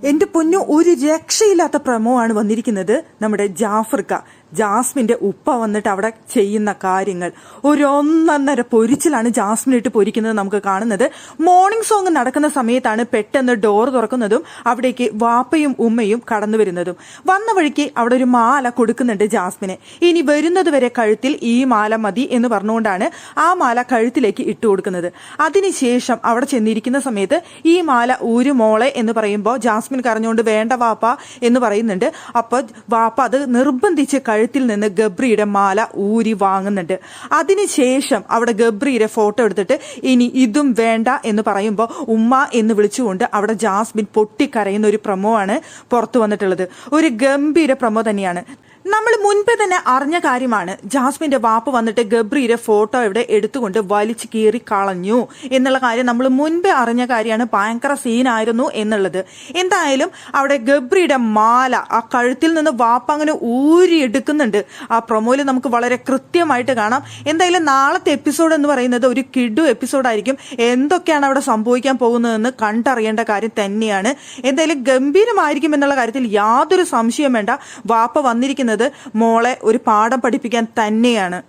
എന്റെ പൊന്നു, ഒരു രക്ഷയില്ലാത്ത പ്രമോ ആണ് വന്നിരിക്കുന്നത്. നമ്മുടെ ജാഫർക്ക ജാസ്മിന്റെ ഉപ്പ വന്നിട്ട് അവിടെ ചെയ്യുന്ന കാര്യങ്ങൾ ഒരു ഒന്നൊന്നര പൊരിച്ചിലാണ് ജാസ്മിൻ ഇട്ട് പൊരിക്കുന്നത് നമുക്ക് കാണുന്നത്. മോർണിംഗ് സോങ് നടക്കുന്ന സമയത്താണ് പെട്ടെന്ന് ഡോർ തുറക്കുന്നതും അവിടേക്ക് വാപ്പയും ഉമ്മയും കടന്നു വരുന്നതും. വന്ന വഴിക്ക് അവിടെ ഒരു മാല കൊടുക്കുന്നുണ്ട് ജാസ്മിന്. ഇനി വരുന്നത് വരെ കഴുത്തിൽ ഈ മാല മതി എന്ന് പറഞ്ഞുകൊണ്ടാണ് ആ മാല കഴുത്തിലേക്ക് ഇട്ടു കൊടുക്കുന്നത്. അതിനുശേഷം അവിടെ ചെന്നിരിക്കുന്ന സമയത്ത് ഈ മാല ഊരു മോളെ എന്ന് പറയുമ്പോൾ ജാസ്മിൻ കരഞ്ഞുകൊണ്ട് വേണ്ട വാപ്പ എന്ന് പറയുന്നുണ്ട്. അപ്പൊ വാപ്പ അത് നിർബന്ധിച്ച് കഴുത്തിൽ നിന്ന് ഗബ്രിയുടെ മാല ഊരി വാങ്ങുന്നുണ്ട്. അതിനുശേഷം അവിടെ ഗബ്രിയുടെ ഫോട്ടോ എടുത്തിട്ട് ഇനി ഇതും വേണ്ട എന്ന് പറയുമ്പോൾ ഉമ്മ എന്ന് വിളിച്ചുകൊണ്ട് അവിടെ ജാസ്മിൻ പൊട്ടിക്കരയുന്ന ഒരു പ്രമോ ആണ് പുറത്തു വന്നിട്ടുള്ളത്. ഒരു ഗംഭീര പ്രമോ തന്നെയാണ്. നമ്മൾ മുൻപേ തന്നെ അറിഞ്ഞ കാര്യമാണ്. ജാസ്മിന്റെ വാപ്പ് വന്നിട്ട് ഗബ്രിയുടെ ഫോട്ടോ ഇവിടെ എടുത്തുകൊണ്ട് വലിച്ചു കീറി കളഞ്ഞു എന്നുള്ള കാര്യം നമ്മൾ മുൻപേ അറിഞ്ഞ കാര്യമാണ്. ഭയങ്കര സീനായിരുന്നു എന്നുള്ളത്. എന്തായാലും അവിടെ ഗബ്രിയുടെ മാല ആ കഴുത്തിൽ നിന്ന് വാപ്പ അങ്ങനെ ഊരിയെടുക്കുന്നുണ്ട്. ആ പ്രൊമോയിൽ നമുക്ക് വളരെ കൃത്യമായിട്ട് കാണാം. എന്തായാലും നാളത്തെ എപ്പിസോഡ് എന്ന് പറയുന്നത് ഒരു കിഡു എപ്പിസോഡായിരിക്കും. എന്തൊക്കെയാണ് അവിടെ സംഭവിക്കാൻ പോകുന്നതെന്ന് കണ്ടറിയേണ്ട കാര്യം തന്നെയാണ്. എന്തായാലും ഗംഭീരമായിരിക്കും എന്നുള്ള കാര്യത്തിൽ യാതൊരു സംശയം വേണ്ട. വാപ്പ വന്നിരിക്കുന്നത് മോളെ ഒരു പാഠം പഠിപ്പിക്കാൻ തന്നെയാണ്.